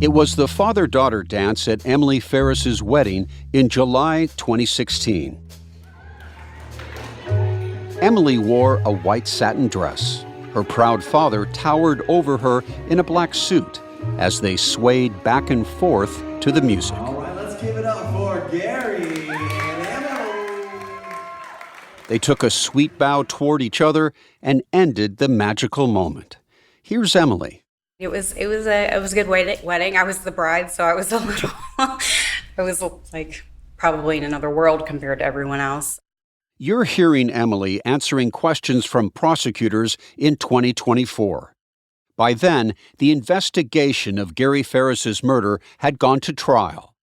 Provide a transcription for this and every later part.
It was the father-daughter dance at Melody Farris's wedding in July 2016. Emily wore a white satin dress. Her proud father towered over her in a black suit as they swayed back and forth to the music. All right, let's give it up for Gary and Emily. They took a sweet bow toward each other and ended the magical moment. Here's Emily. It was a good wedding. I was the bride, so I was a little, I was like probably in another world compared to everyone else. You're hearing Emily answering questions from prosecutors in 2024. By then, the investigation of Gary Farris's murder had gone to trial.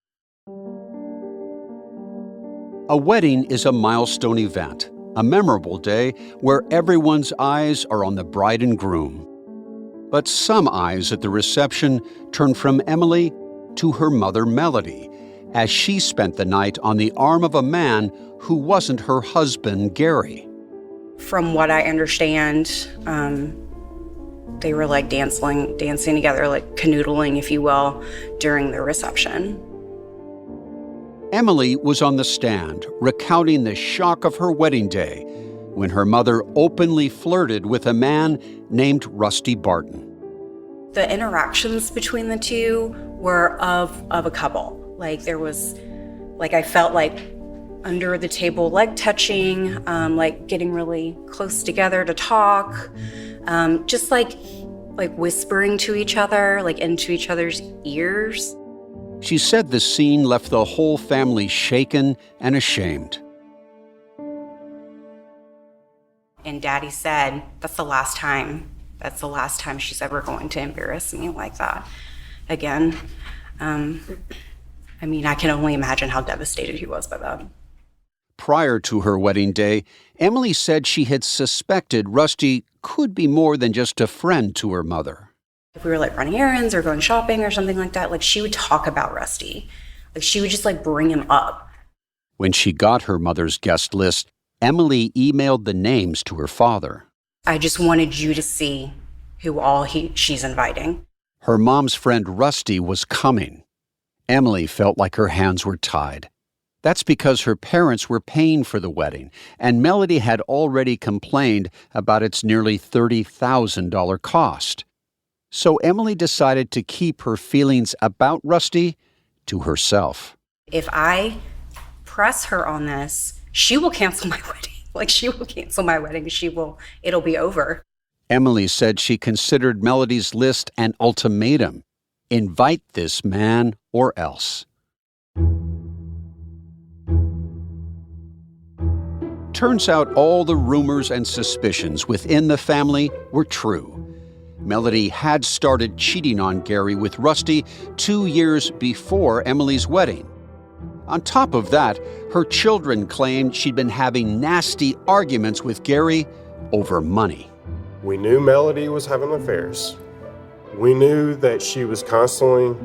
A wedding is a milestone event, a memorable day where everyone's eyes are on the bride and groom. But some eyes at the reception turned from Emily to her mother, Melody, as she spent the night on the arm of a man who wasn't her husband, Gary. From what I understand, they were like dancing together, like canoodling, if you will, during the reception. Emily was on the stand, recounting the shock of her wedding day when her mother openly flirted with a man named Rusty Barton. The interactions between the two were of a couple. Like there was, like I felt like under the table leg touching, like getting really close together to talk, just like whispering to each other, like into each other's ears. She said the scene left the whole family shaken and ashamed. And Daddy said, that's the last time she's ever going to embarrass me like that again. I mean, I can only imagine how devastated he was by that. Prior to her wedding day, Emily said she had suspected Rusty could be more than just a friend to her mother. If we were like running errands or going shopping or something like that, like she would talk about Rusty. Like she would just like bring him up. When she got her mother's guest list, Emily emailed the names to her father. I just wanted you to see who all she's inviting. Her mom's friend Rusty was coming. Emily felt like her hands were tied. That's because her parents were paying for the wedding, and Melody had already complained about its nearly $30,000 cost. So Emily decided to keep her feelings about Rusty to herself. If I press her on this, she will cancel my wedding. Like she will cancel my wedding. It'll be over. Emily said she considered Melody's list an ultimatum. Invite this man or else. Turns out all the rumors and suspicions within the family were true. Melody had started cheating on Gary with Rusty 2 years before Emily's wedding. On top of that, her children claimed she'd been having nasty arguments with Gary over money. We knew Melody was having affairs. We knew that she was constantly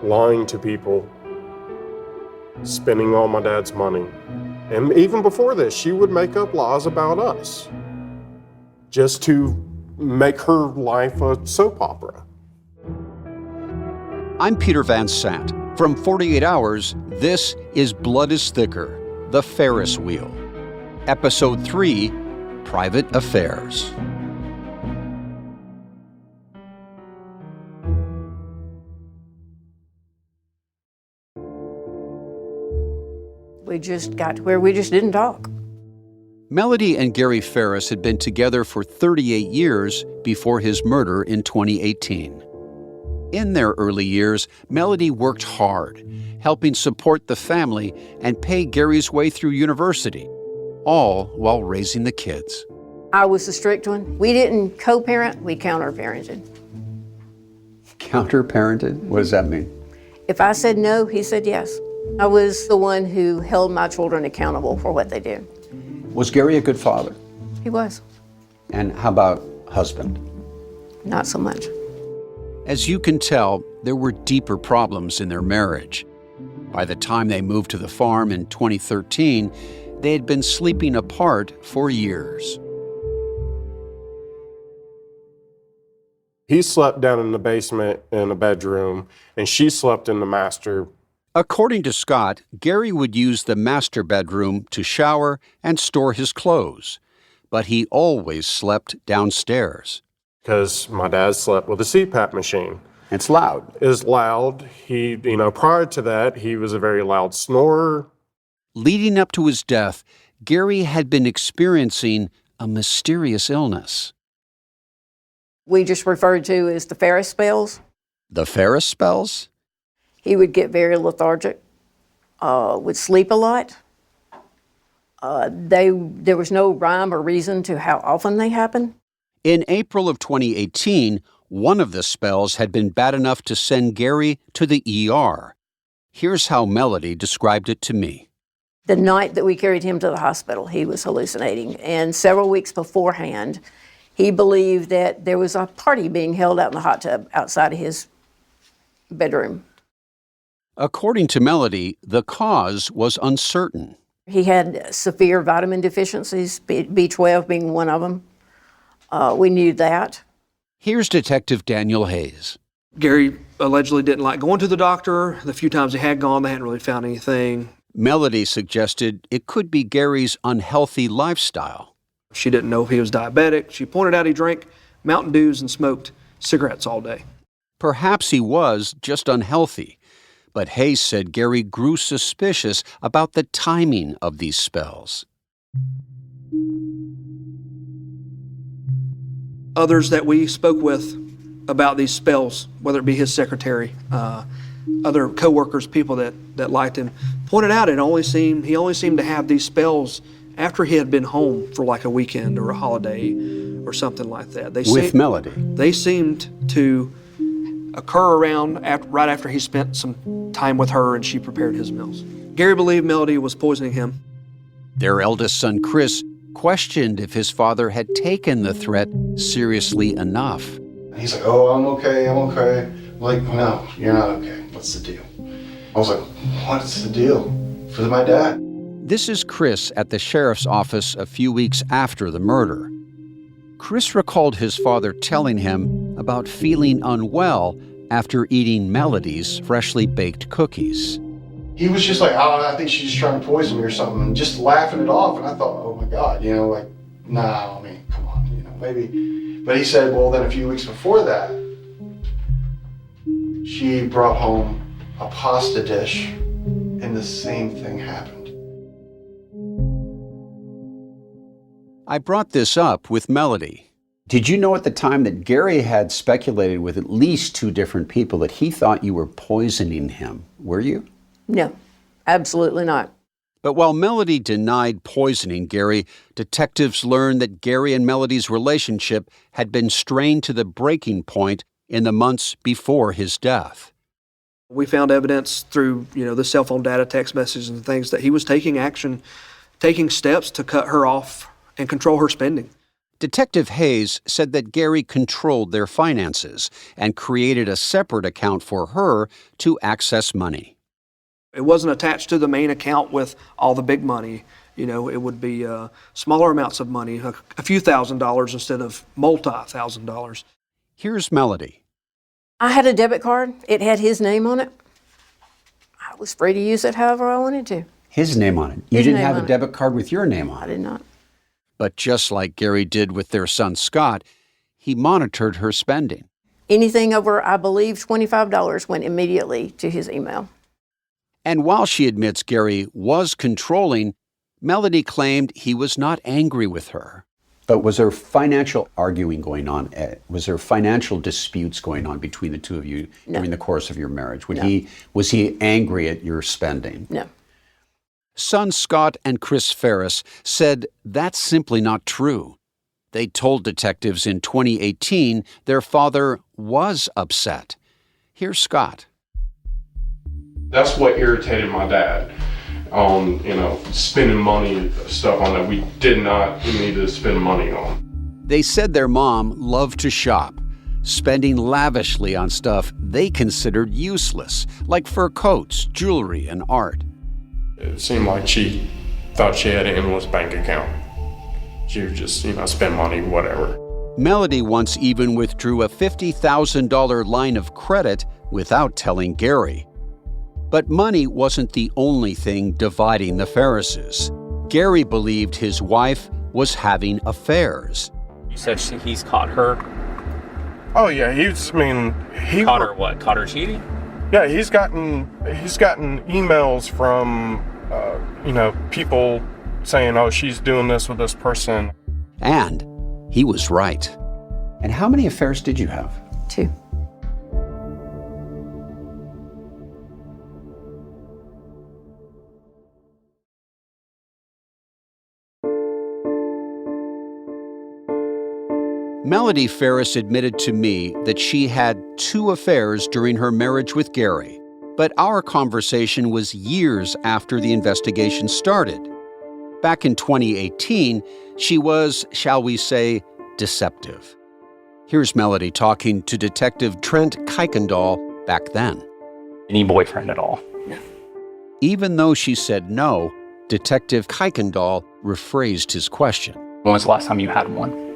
lying to people, spending all my dad's money. And even before this, she would make up lies about us just to make her life a soap opera. I'm Peter Van Sant. From 48 Hours, this is Blood is Thicker, The Ferris Wheel. Episode 3, Private Affairs. We just got to where we just didn't talk. Melody and Gary Farris had been together for 38 years before his murder in 2018. In their early years, Melody worked hard, helping support the family and pay Gary's way through university, all while raising the kids. I was the strict one. We didn't co-parent, we counter-parented. Counter-parented? What does that mean? If I said no, he said yes. I was the one who held my children accountable for what they did. Was Gary a good father? He was. And how about husband? Not so much. As you can tell, there were deeper problems in their marriage. By the time they moved to the farm in 2013, they had been sleeping apart for years. He slept down in the basement in a bedroom, and she slept in the master. According to Scott, Gary would use the master bedroom to shower and store his clothes, but he always slept downstairs. Because my dad slept with a CPAP machine. It's loud. Is loud. Prior to that, he was a very loud snorer. Leading up to his death, Gary had been experiencing a mysterious illness. We just referred to as the Farris spells. The Farris spells? He would get very lethargic, would sleep a lot. There was no rhyme or reason to how often they happened. In April of 2018, one of the spells had been bad enough to send Gary to the ER. Here's how Melody described it to me. The night that we carried him to the hospital, he was hallucinating. And several weeks beforehand, he believed that there was a party being held out in the hot tub outside of his bedroom. According to Melody, the cause was uncertain. He had severe vitamin deficiencies, B12 being one of them. We knew that. Here's Detective Daniel Hayes. Gary allegedly didn't like going to the doctor. The few times he had gone, they hadn't really found anything. Melody suggested it could be Gary's unhealthy lifestyle. She didn't know if he was diabetic. She pointed out he drank Mountain Dews and smoked cigarettes all day. Perhaps he was just unhealthy, but Hayes said Gary grew suspicious about the timing of these spells. Others that we spoke with about these spells, whether it be his secretary, other coworkers, people that liked him, pointed out he only seemed to have these spells after he had been home for like a weekend or a holiday or something like that. Melody. They seemed to occur right after he spent some time with her and she prepared his meals. Gary believed Melody was poisoning him. Their eldest son, Chris, questioned if his father had taken the threat seriously enough. He's like, oh, I'm okay. I'm like, no, you're not okay. What's the deal? I was like, what's the deal? For my dad. This is Chris at the sheriff's office a few weeks after the murder. Chris recalled his father telling him about feeling unwell after eating Melody's freshly baked cookies. He was just like, oh, I think she's just trying to poison me or something, and just laughing it off. And I thought, oh my God, nah, I mean, come on, maybe. But he said, well, then a few weeks before that, she brought home a pasta dish, and the same thing happened. I brought this up with Melody. Did you know at the time that Gary had speculated with at least two different people that he thought you were poisoning him? Were you? No, absolutely not. But while Melody denied poisoning Gary, detectives learned that Gary and Melody's relationship had been strained to the breaking point in the months before his death. We found evidence through, the cell phone data, text messages and things that he was taking steps to cut her off and control her spending. Detective Hayes said that Gary controlled their finances and created a separate account for her to access money. It wasn't attached to the main account with all the big money. It would be smaller amounts of money, a few $1,000s instead of multi-$1,000. Here's Melody. I had a debit card. It had his name on it. I was free to use it however I wanted to. His name on it? You His didn't name have on a it. debit card with your name on I it? did not. But just like Gary did with their son Scott, he monitored her spending. Anything over, I believe, $25 went immediately to his email. And while she admits Gary was controlling, Melody claimed he was not angry with her. But was there financial arguing going on? Was there financial disputes going on between the two of you during the course of your marriage? Was he angry at your spending? No. Sons Scott and Chris Farris said that's simply not true. They told detectives in 2018 their father was upset. Here's Scott. That's what irritated my dad on, spending money, stuff on that we did not need to spend money on. They said their mom loved to shop, spending lavishly on stuff they considered useless, like fur coats, jewelry, and art. It seemed like she thought she had an endless bank account. She would just, spend money, whatever. Melody once even withdrew a $50,000 line of credit without telling Gary. But money wasn't the only thing dividing the Farrises. Gary believed his wife was having affairs. You said he's caught her. Oh yeah, he Caught her what? Caught her cheating? Yeah, he's gotten emails from people saying, "Oh, she's doing this with this person." And he was right. And how many affairs did you have? 2. Melody Farris admitted to me that she had 2 affairs during her marriage with Gary, but our conversation was years after the investigation started. Back in 2018, she was, shall we say, deceptive. Here's Melody talking to Detective Trent Kuykendall back then. Any boyfriend at all? Even though she said no, Detective Kuykendall rephrased his question. When was the last time you had one?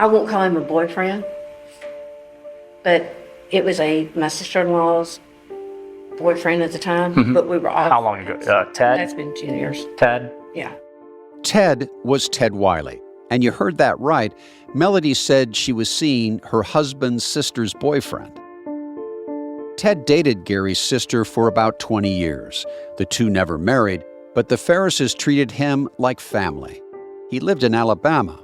I won't call him a boyfriend, but it was my sister-in-law's boyfriend at the time, but we were all... How long ago? Ted? That's been 10 years. Ted? Yeah. Ted was Ted Wiley. And you heard that right. Melody said she was seeing her husband's sister's boyfriend. Ted dated Gary's sister for about 20 years. The two never married, but the Farrises treated him like family. He lived in Alabama.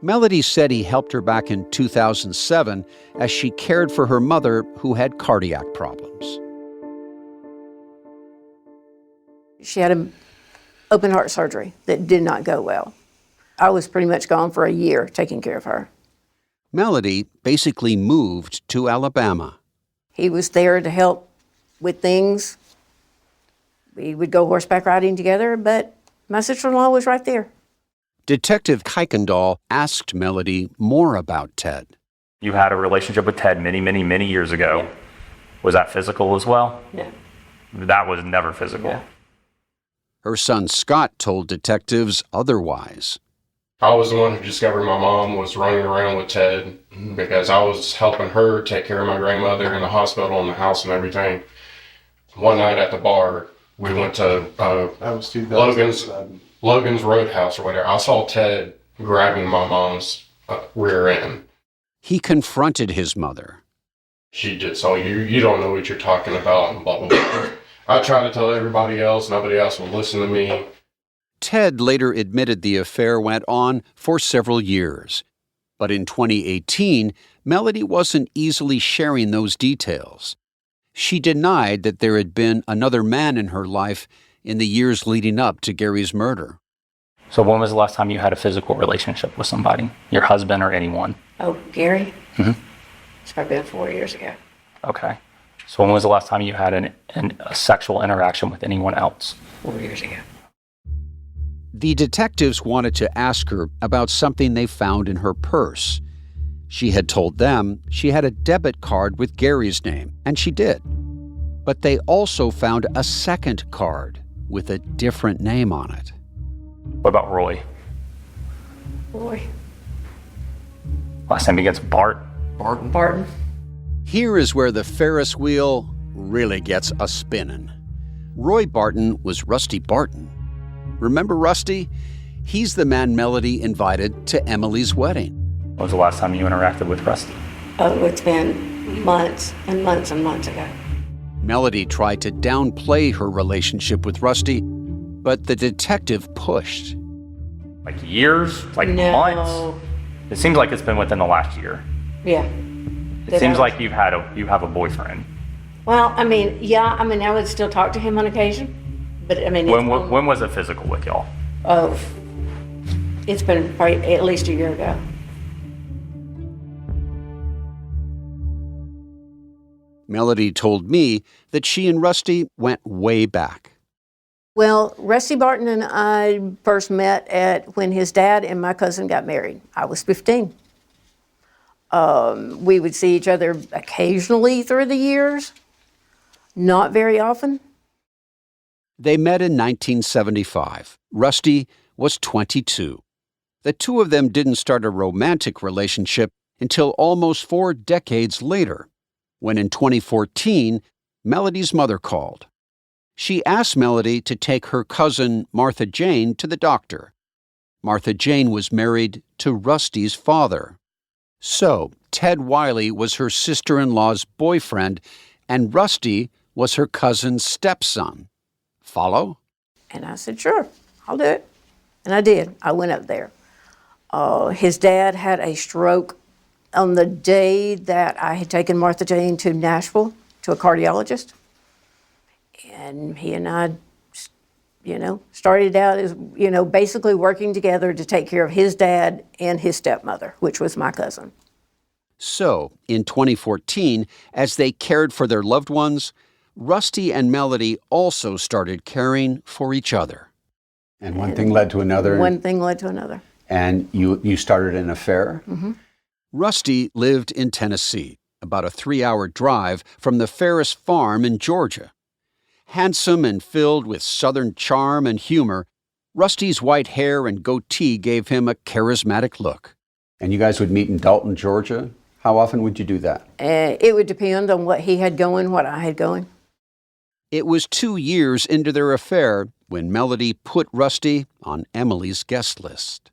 Melody said he helped her back in 2007 as she cared for her mother who had cardiac problems. She had an open heart surgery that did not go well. I was pretty much gone for a year taking care of her. Melody basically moved to Alabama. He was there to help with things. We would go horseback riding together, but my sister-in-law was right there. Detective Kuykendall asked Melody more about Ted. You had a relationship with Ted many, many, many years ago. Yeah. Was that physical as well? Yeah. That was never physical. Yeah. Her son Scott told detectives otherwise. I was the one who discovered my mom was running around with Ted because I was helping her take care of my grandmother in the hospital and the house and everything. One night at the bar, we went to That was 2007. Logan's Roadhouse or whatever. I saw Ted grabbing my mom's rear end. He confronted his mother. She did, so you don't know what you're talking about and blah, blah, blah. I tried to tell everybody else, nobody else would listen to me. Ted later admitted the affair went on for several years. But in 2018, Melody wasn't easily sharing those details. She denied that there had been another man in her life in the years leading up to Gary's murder. So when was the last time you had a physical relationship with somebody? Your husband or anyone? Oh, Gary? Mm-hmm. It's probably been 4 years ago. Okay. So when was the last time you had a sexual interaction with anyone else? 4 years ago. The detectives wanted to ask her about something they found in her purse. She had told them she had a debit card with Gary's name, and she did. But they also found a second card with a different name on it. What about Roy? Boy. Last time begins Bart? Barton. Here is where the Ferris wheel really gets a spinning. Roy Barton was Rusty Barton. Remember Rusty? He's the man Melody invited to Emily's wedding. When was the last time you interacted with Rusty? Oh, it's been months and months and months ago. Melody tried to downplay her relationship with Rusty, but the detective pushed. Like years? Like No. months? It seems like it's been within the last year. Yeah. It seems like you have a boyfriend. Well, I would still talk to him on occasion, but I mean... When was it physical with y'all? Oh, it's been probably at least a year ago. Melody told me that she and Rusty went way back. Well, Rusty Barton and I first met when his dad and my cousin got married. I was 15. We would see each other occasionally through the years, not very often. They met in 1975. Rusty was 22. The two of them didn't start a romantic relationship until almost 4 decades later, when in 2014, Melody's mother called. She asked Melody to take her cousin, Martha Jane, to the doctor. Martha Jane was married to Rusty's father. So, Ted Wiley was her sister-in-law's boyfriend, and Rusty was her cousin's stepson. Follow? And I said, sure, I'll do it. And I did. I went up there. His dad had a stroke on the day that I had taken Martha Jane to Nashville to a cardiologist. And he and I, started out as, basically working together to take care of his dad and his stepmother, which was my cousin. So, in 2014, as they cared for their loved ones, Rusty and Melody also started caring for each other. And one thing led to another. One thing led to another. And you started an affair? Mm-hmm. Rusty lived in Tennessee, about a 3-hour drive from the Farris farm in Georgia. Handsome and filled with Southern charm and humor, Rusty's white hair and goatee gave him a charismatic look. And you guys would meet in Dalton, Georgia? How often would you do that? It would depend on what he had going, what I had going. It was 2 years into their affair when Melody put Rusty on Emily's guest list.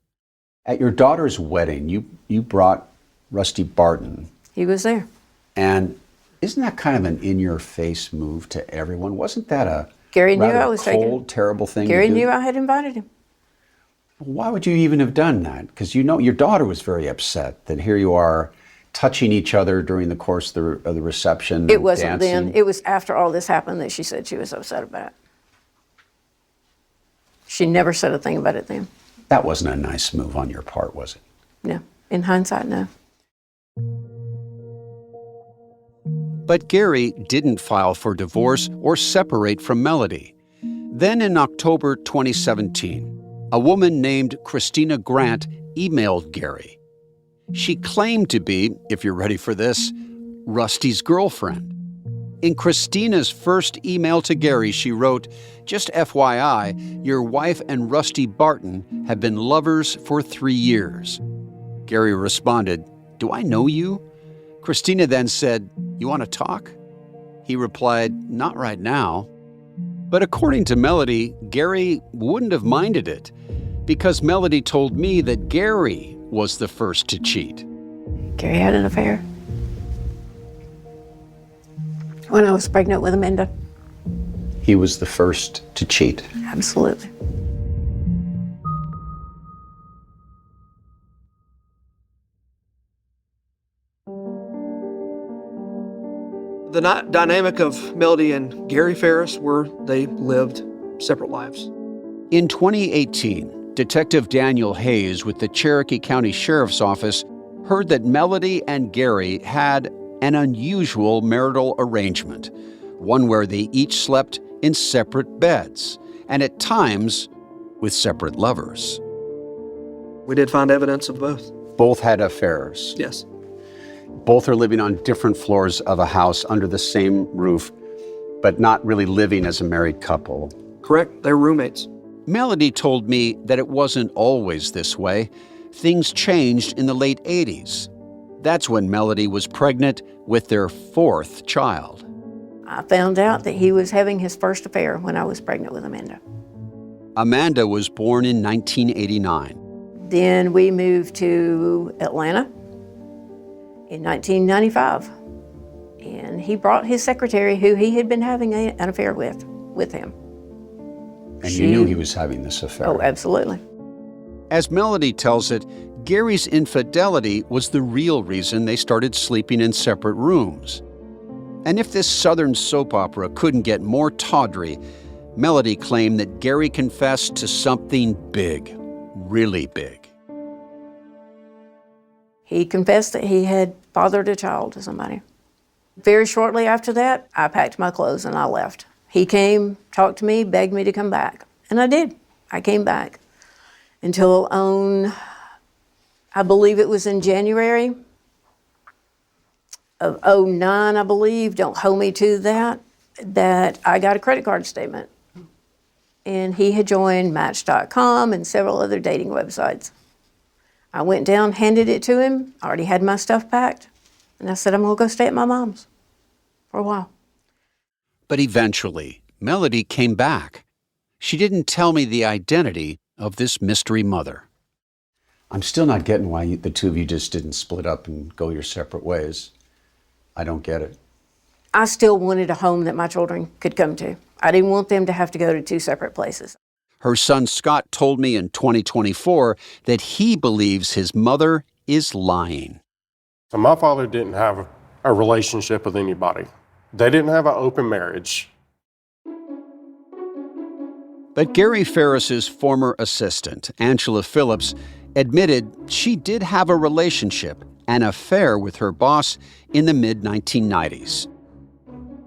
At your daughter's wedding, you brought Rusty Barton. He was there. And isn't that kind of an in-your-face move to everyone? Wasn't that a Gary knew rather I was taking cold, terrible thing Gary to do? knew I had invited him. Why would you even have done that? Because your daughter was very upset that here you are touching each other during the course of the reception. It wasn't dancing. then. It was after all this happened that she said she was upset about it. She never said a thing about it then. That wasn't a nice move on your part, was it? No. In hindsight, no. But Gary didn't file for divorce or separate from Melody. Then in October 2017, a woman named Christina Grant emailed Gary. She claimed to be, if you're ready for this, Rusty's girlfriend. In Christina's first email to Gary, she wrote, "Just FYI, your wife and Rusty Barton have been lovers for 3 years." Gary responded, "Do I know you?" Christina then said, "You want to talk?" He replied, "Not right now." But according to Melody, Gary wouldn't have minded it, because Melody told me that Gary was the first to cheat. Gary had an affair. When I was pregnant with Amanda. He was the first to cheat. Absolutely. The dynamic of Melody and Gary Farris were they lived separate lives. In 2018, Detective Daniel Hayes with the Cherokee County Sheriff's Office heard that Melody and Gary had an unusual marital arrangement, one where they each slept in separate beds, and at times with separate lovers. We did find evidence of both. Both had affairs. Yes. Both are living on different floors of a house under the same roof, but not really living as a married couple. Correct. They're roommates. Melody told me that it wasn't always this way. Things changed in the late 80s. That's when Melody was pregnant with their 4th child. I found out that he was having his first affair when I was pregnant with Amanda. Amanda was born in 1989. Then we moved to Atlanta in 1995. And he brought his secretary, who he had been having an affair with him. And you knew he was having this affair. Oh, absolutely. As Melody tells it, Gary's infidelity was the real reason they started sleeping in separate rooms. And if this Southern soap opera couldn't get more tawdry, Melody claimed that Gary confessed to something big, really big. He confessed that he had fathered a child to somebody. Very shortly after that, I packed my clothes and I left. He came, talked to me, begged me to come back. And I did. I came back until I believe it was in January of '09, I believe, don't hold me to that I got a credit card statement. And he had joined Match.com and several other dating websites. I went down, handed it to him, already had my stuff packed, and I said, I'm going to go stay at my mom's for a while. But eventually, Melody came back. She didn't tell me the identity of this mystery mother. I'm still not getting why the two of you just didn't split up and go your separate ways. I don't get it. I still wanted a home that my children could come to. I didn't want them to have to go to two separate places. Her son Scott told me in 2024 that he believes his mother is lying. So my father didn't have a relationship with anybody. They didn't have an open marriage. But Gary Farris's former assistant, Angela Phillips, admitted she did have a relationship, an affair with her boss in the mid-1990s.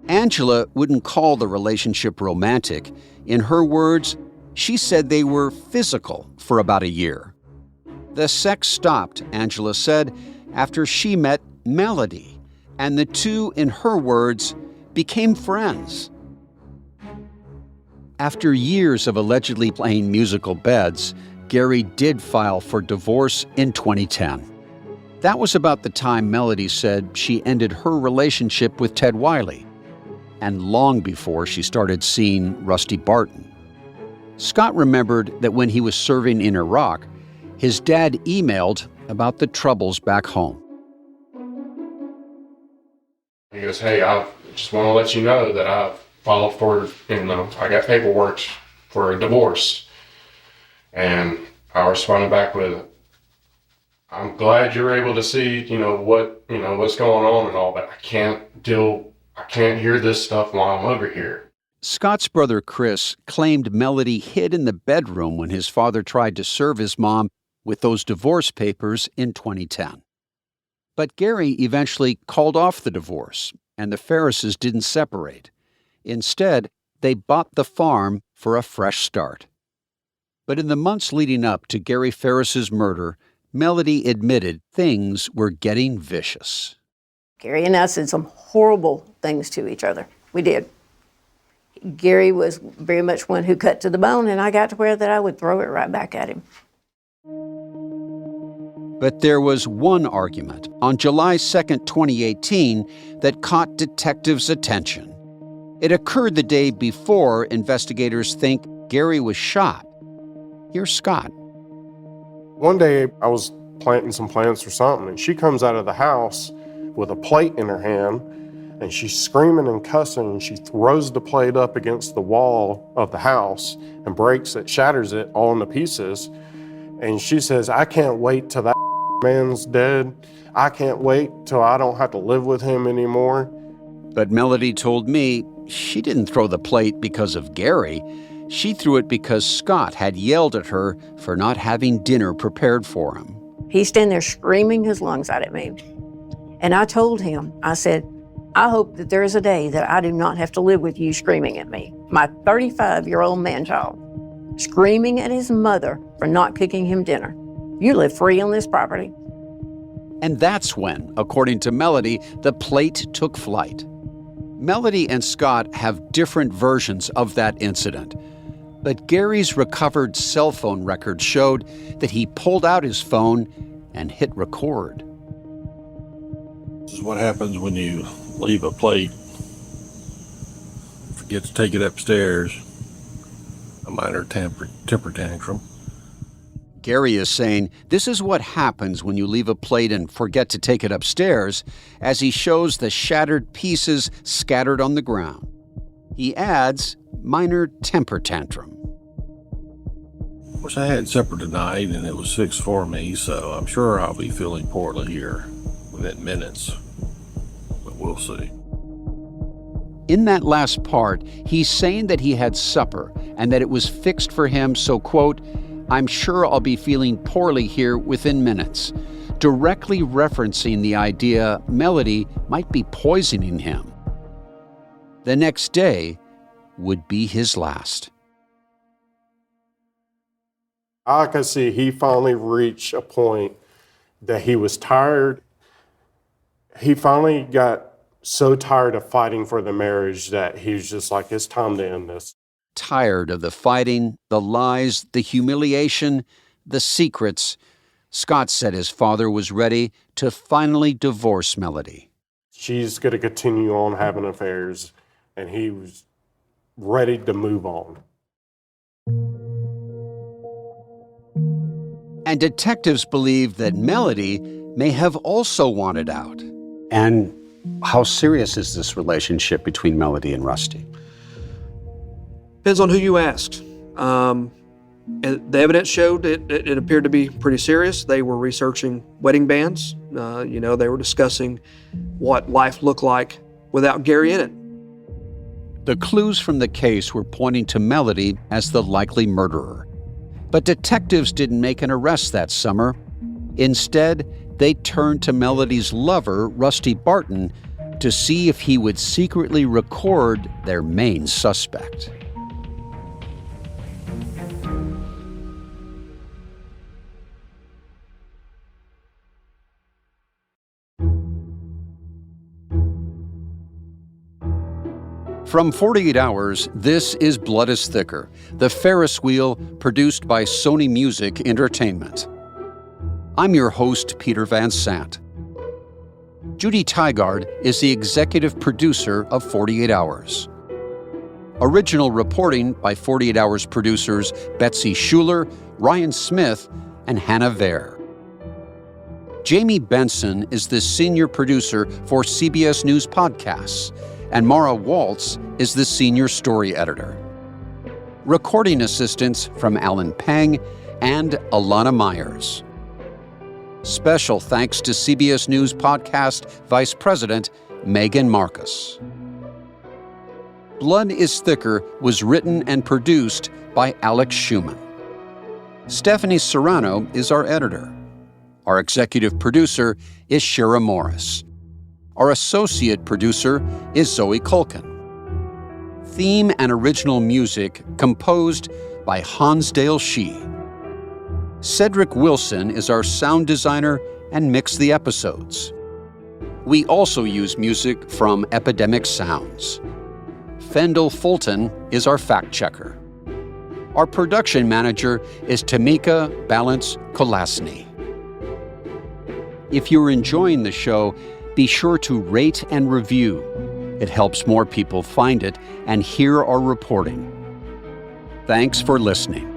Angela wouldn't call the relationship romantic. In her words, she said they were physical for about a year. The sex stopped, Angela said, after she met Melody, and the two, in her words, became friends. After years of allegedly playing musical beds, Gary did file for divorce in 2010. That was about the time Melody said she ended her relationship with Ted Wiley, and long before she started seeing Rusty Barton. Scott remembered that when he was serving in Iraq, his dad emailed about the troubles back home. He goes, hey, I just want to let you know that I've filed for, I got paperwork for a divorce. And I responded back with, I'm glad you're able to see, what's going on and all, but I can't hear this stuff while I'm over here. Scott's brother Chris claimed Melody hid in the bedroom when his father tried to serve his mom with those divorce papers in 2010. But Gary eventually called off the divorce, and the Farrises didn't separate. Instead, they bought the farm for a fresh start. But in the months leading up to Gary Farris's murder, Melody admitted things were getting vicious. Gary and I said some horrible things to each other. We did. Gary was very much one who cut to the bone, and I got to where that I would throw it right back at him. But there was one argument on July 2nd, 2018, that caught detectives' attention. It occurred the day before investigators think Gary was shot. Here's Scott. One day I was planting some plants or something, and she comes out of the house with a plate in her hand, and she's screaming and cussing, and she throws the plate up against the wall of the house and breaks it, shatters it all into pieces. And she says, I can't wait till that man's dead. I can't wait till I don't have to live with him anymore. But Melody told me she didn't throw the plate because of Gary. She threw it because Scott had yelled at her for not having dinner prepared for him. He's standing there screaming his lungs out at me. And I told him, I said, I hope that there is a day that I do not have to live with you screaming at me. My 35-year-old man-child screaming at his mother for not cooking him dinner. You live free on this property. And that's when, according to Melody, the plate took flight. Melody and Scott have different versions of that incident. But Gary's recovered cell phone record showed that he pulled out his phone and hit record. This is what happens when you leave a plate, forget to take it upstairs, a minor temper tantrum. Gary is saying this is what happens when you leave a plate and forget to take it upstairs, as he shows the shattered pieces scattered on the ground. He adds, minor temper tantrum. Of course, I had supper tonight and it was fixed for me, so I'm sure I'll be feeling poorly here within minutes, but we'll see. In that last part, he's saying that he had supper and that it was fixed for him, so, quote, I'm sure I'll be feeling poorly here within minutes, directly referencing the idea Melody might be poisoning him. The next day would be his last. I could see he finally reached a point that he was tired. He finally got so tired of fighting for the marriage that he was just like, it's time to end this. Tired of the fighting, the lies, the humiliation, the secrets, Scott said his father was ready to finally divorce Melody. She's going to continue on having affairs, and he was ready to move on. And detectives believe that Melody may have also wanted out. And how serious is this relationship between Melody and Rusty? Depends on who you asked. And the evidence showed it appeared to be pretty serious. They were researching wedding bands. They were discussing what life looked like without Gary in it. The clues from the case were pointing to Melody as the likely murderer. But detectives didn't make an arrest that summer. Instead, they turned to Melody's lover, Rusty Barton, to see if he would secretly record their main suspect. From 48 Hours, this is Blood is Thicker, the Ferris wheel produced by Sony Music Entertainment. I'm your host, Peter Van Sant. Judy Tygard is the executive producer of 48 Hours. Original reporting by 48 Hours producers Betsy Schuler, Ryan Smith, and Hannah Vare. Jamie Benson is the senior producer for CBS News Podcasts, and Mara Waltz is the senior story editor. Recording assistance from Alan Pang and Alana Myers. Special thanks to CBS News Podcast Vice President Megan Marcus. Blood is Thicker was written and produced by Alex Schumann. Stephanie Serrano is our editor. Our executive producer is Shira Morris. Our associate producer is Zoe Culkin. Theme and original music composed by Hansdale Shee. Cedric Wilson is our sound designer and mixed the episodes. We also use music from Epidemic Sounds. Fendel Fulton is our fact checker. Our production manager is Tamika Balance Kolasny. If you're enjoying the show, be sure to rate and review. It helps more people find it and hear our reporting. Thanks for listening.